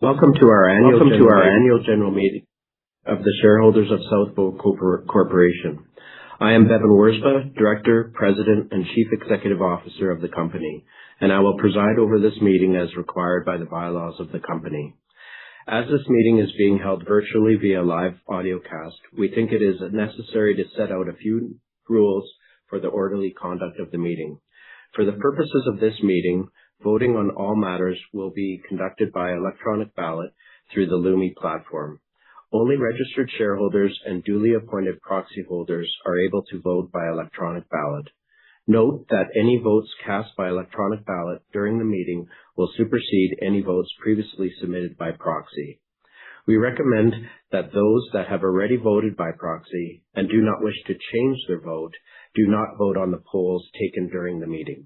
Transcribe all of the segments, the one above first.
Welcome to our annual general meeting of the shareholders of South Bow Corporation. I am Bevan Worspa, Director, President, and Chief Executive Officer of the company, and I will preside over this meeting as required by the bylaws of the company. As this meeting is being held virtually via live audiocast, we think it is necessary to set out a few rules for the orderly conduct of the meeting. For the purposes of this meeting, voting on all matters will be conducted by electronic ballot through the Lumi platform. Only registered shareholders and duly appointed proxy holders are able to vote by electronic ballot. Note that any votes cast by electronic ballot during the meeting will supersede any votes previously submitted by proxy. We recommend that those that have already voted by proxy and do not wish to change their vote do not vote on the polls taken during the meeting.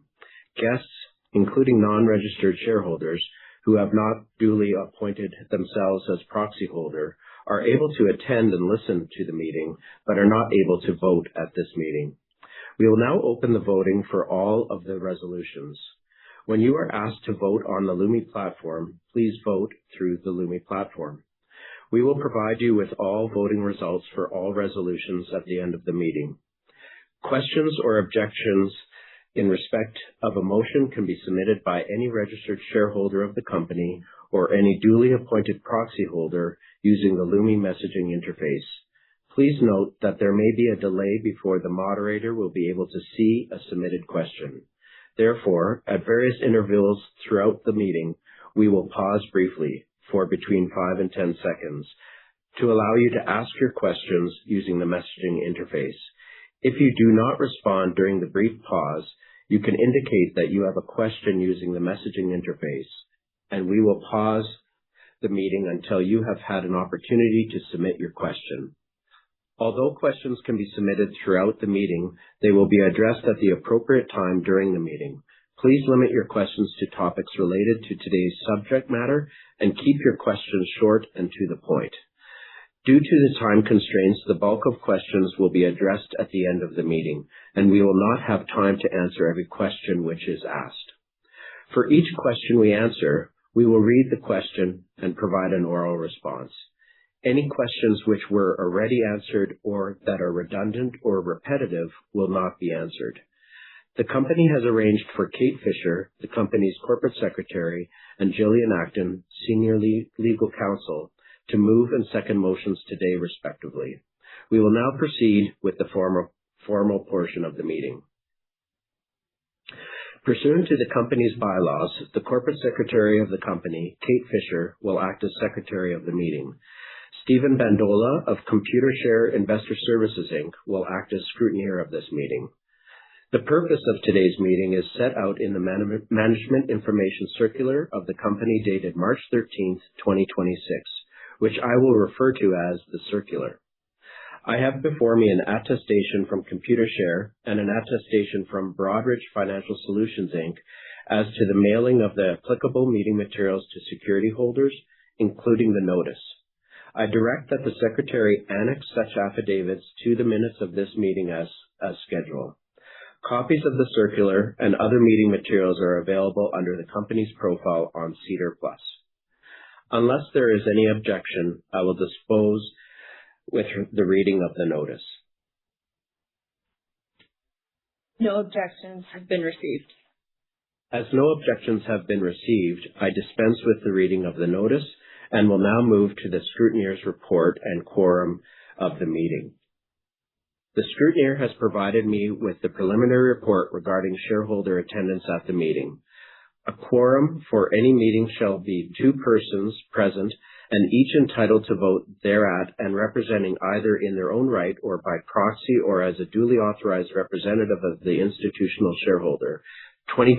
Guests, including non-registered shareholders who have not duly appointed themselves as proxy holder, are able to attend and listen to the meeting, but are not able to vote at this meeting. We will now open the voting for all of the resolutions. When you are asked to vote on the Lumi platform, please vote through the Lumi platform. We will provide you with all voting results for all resolutions at the end of the meeting. Questions or objections in respect of a motion can be submitted by any registered shareholder of the company or any duly appointed proxy holder using the Lumi messaging interface. Please note that there may be a delay before the moderator will be able to see a submitted question. Therefore, at various intervals throughout the meeting, we will pause briefly for between 5 and 10 seconds to allow you to ask your questions using the messaging interface. If you do not respond during the brief pause, you can indicate that you have a question using the messaging interface, and we will pause the meeting until you have had an opportunity to submit your question. Although questions can be submitted throughout the meeting, they will be addressed at the appropriate time during the meeting. Please limit your questions to topics related to today's subject matter and keep your questions short and to the point. Due to the time constraints, the bulk of questions will be addressed at the end of the meeting, and we will not have time to answer every question which is asked. For each question we answer, we will read the question and provide an oral response. Any questions which were already answered or that are redundant or repetitive will not be answered. The company has arranged for Kate Fisher, the company's corporate secretary, and Jillian Acton, senior legal counsel, to move and second motions today, respectively. We will now proceed with the formal portion of the meeting. Pursuant to the company's bylaws, the corporate secretary of the company, Kate Fisher, will act as secretary of the meeting. Stephen Bandola of Computershare Investor Services Inc. will act as scrutineer of this meeting. The purpose of today's meeting is set out in the Management Information Circular of the company dated March 13th, 2026, which I will refer to as the circular. I have before me an attestation from Computershare and an attestation from Broadridge Financial Solutions, Inc. as to the mailing of the applicable meeting materials to security holders, including the notice. I direct that the secretary annex such affidavits to the minutes of this meeting as scheduled. Copies of the circular and other meeting materials are available under the company's profile on SEDAR+. Unless there is any objection, I will dispose with the reading of the notice. No objections have been received. As no objections have been received, I dispense with the reading of the notice and will now move to the scrutineer's report and quorum of the meeting. The scrutineer has provided me with the preliminary report regarding shareholder attendance at the meeting. A quorum for any meeting shall be 2 persons present and each entitled to vote thereat and representing either in their own right or by proxy or as a duly authorized representative of the institutional shareholder, 25%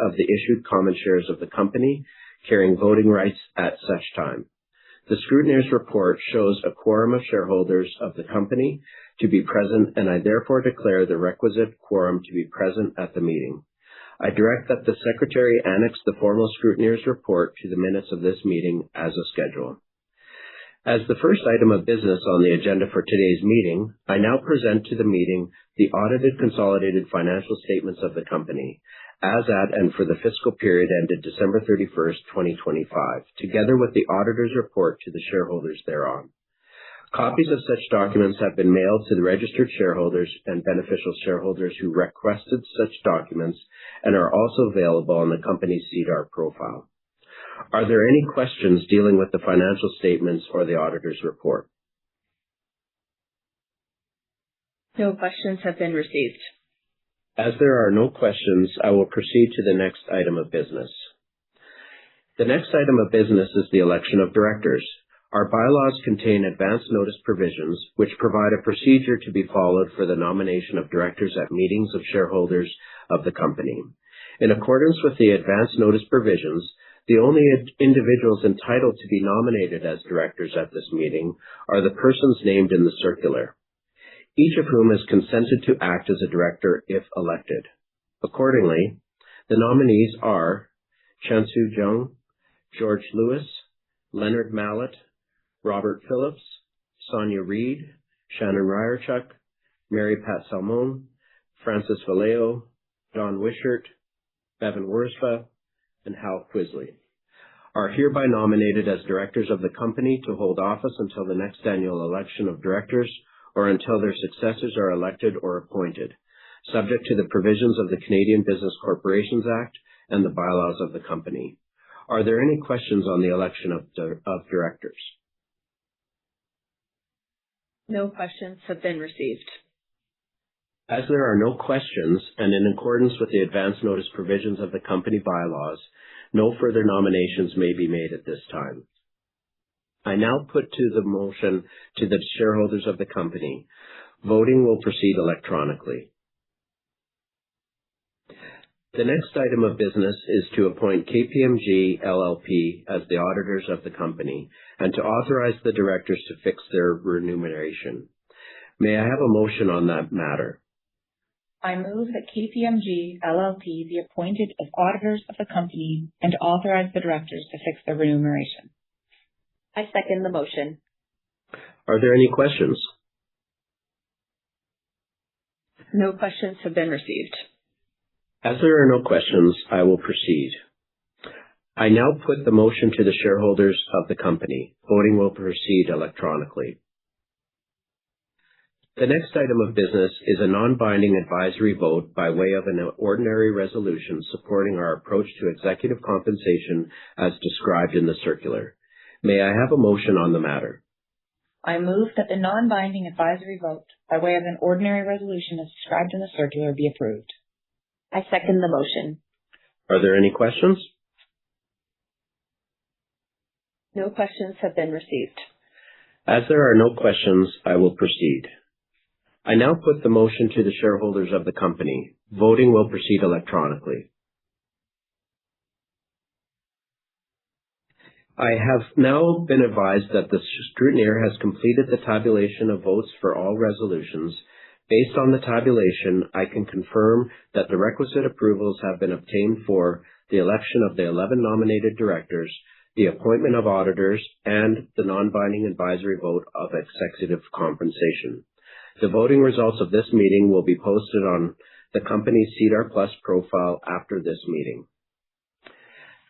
of the issued common shares of the company, carrying voting rights at such time. The scrutineer's report shows a quorum of shareholders of the company to be present, and I therefore declare the requisite quorum to be present at the meeting. I direct that the secretary annex the formal scrutineer's report to the minutes of this meeting as a schedule. As the first item of business on the agenda for today's meeting, I now present to the meeting the audited consolidated financial statements of the company as at and for the fiscal period ended December 31st, 2025, together with the auditor's report to the shareholders thereon. Copies of such documents have been mailed to the registered shareholders and beneficial shareholders who requested such documents and are also available on the company's SEDAR profile. Are there any questions dealing with the financial statements or the auditor's report? No questions have been received. As there are no questions, I will proceed to the next item of business. The next item of business is the election of directors. Our bylaws contain advance notice provisions, which provide a procedure to be followed for the nomination of directors at meetings of shareholders of the company. In accordance with the advance notice provisions, the only individuals entitled to be nominated as directors at this meeting are the persons named in the circular, each of whom has consented to act as a director if elected. Accordingly, the nominees are Chansu Jung, George Lewis, Leonard Mallett, Robert Phillips, Sonia Reid, Shannon Ryerchuk, Mary Pat Salmon, Francis Vallejo, Don Wishart, Bevan Worspa, and Hal Quisley, are hereby nominated as directors of the company to hold office until the next annual election of directors or until their successors are elected or appointed, subject to the provisions of the Canadian Business Corporations Act and the bylaws of the company. Are there any questions on the election of directors? No questions have been received. As there are no questions, and in accordance with the advance notice provisions of the company bylaws, no further nominations may be made at this time. I now put to the motion to the shareholders of the company. Voting will proceed electronically. The next item of business is to appoint KPMG LLP as the auditors of the company and to authorize the directors to fix their remuneration. May I have a motion on that matter? I move that KPMG LLP be appointed as auditors of the company and to authorize the directors to fix their remuneration. I second the motion. Are there any questions? No questions have been received. As there are no questions, I will proceed. I now put the motion to the shareholders of the company. Voting will proceed electronically. The next item of business is a non-binding advisory vote by way of an ordinary resolution supporting our approach to executive compensation as described in the circular. May I have a motion on the matter? I move that the non-binding advisory vote by way of an ordinary resolution as described in the circular be approved. I second the motion. Are there any questions? No questions have been received. As there are no questions, I will proceed. I now put the motion to the shareholders of the company. Voting will proceed electronically. I have now been advised that the scrutineer has completed the tabulation of votes for all resolutions. Based on the tabulation, I can confirm that the requisite approvals have been obtained for the election of the 11 nominated directors, the appointment of auditors, and the non-binding advisory vote of executive compensation. The voting results of this meeting will be posted on the company's SEDAR+ profile after this meeting.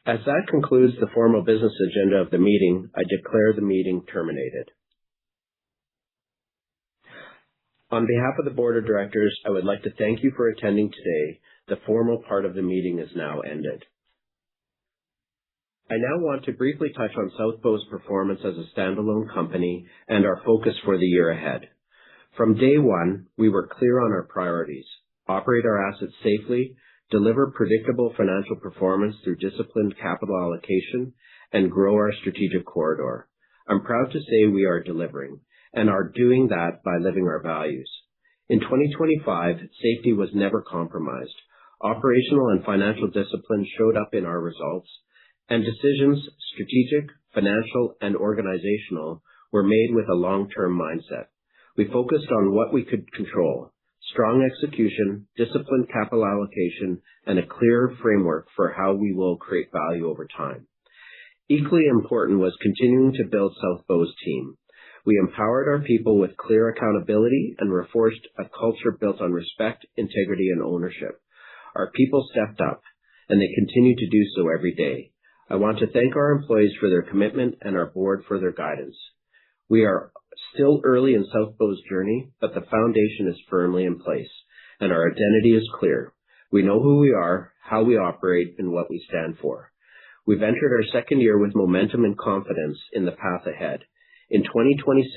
As that concludes the formal business agenda of the meeting, I declare the meeting terminated. On behalf of the Board of Directors, I would like to thank you for attending today. The formal part of the meeting is now ended. I now want to briefly touch on South Bow's performance as a standalone company and our focus for the year ahead. From day one, we were clear on our priorities: operate our assets safely, deliver predictable financial performance through disciplined capital allocation, and grow our strategic corridor. I'm proud to say we are delivering and are doing that by living our values. In 2025, safety was never compromised. Operational and financial discipline showed up in our results, and decisions, strategic, financial, and organizational, were made with a long-term mindset. We focused on what we could control: strong execution, disciplined capital allocation, and a clear framework for how we will create value over time. Equally important was continuing to build South Bow's team. We empowered our people with clear accountability and reinforced a culture built on respect, integrity, and ownership. Our people stepped up, and they continue to do so every day. I want to thank our employees for their commitment and our board for their guidance. We are still early in South Bow's journey, but the foundation is firmly in place, and our identity is clear. We know who we are, how we operate, and what we stand for. We've entered our second year with momentum and confidence in the path ahead. In 2026,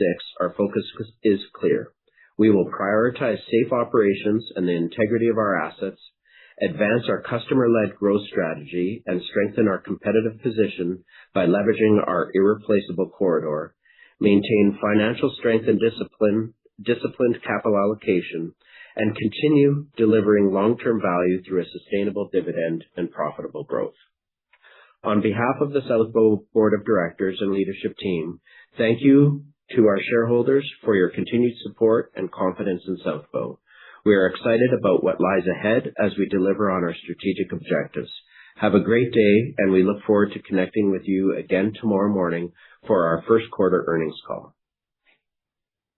our focus is clear. We will prioritize safe operations and the integrity of our assets, advance our customer-led growth strategy, and strengthen our competitive position by leveraging our irreplaceable corridor, maintain financial strength and disciplined capital allocation, and continue delivering long-term value through a sustainable dividend and profitable growth. On behalf of the South Bow Board of Directors and leadership team, thank you to our shareholders for your continued support and confidence in South Bow. We are excited about what lies ahead as we deliver on our strategic objectives. Have a great day, and we look forward to connecting with you again tomorrow morning for our first quarter earnings call.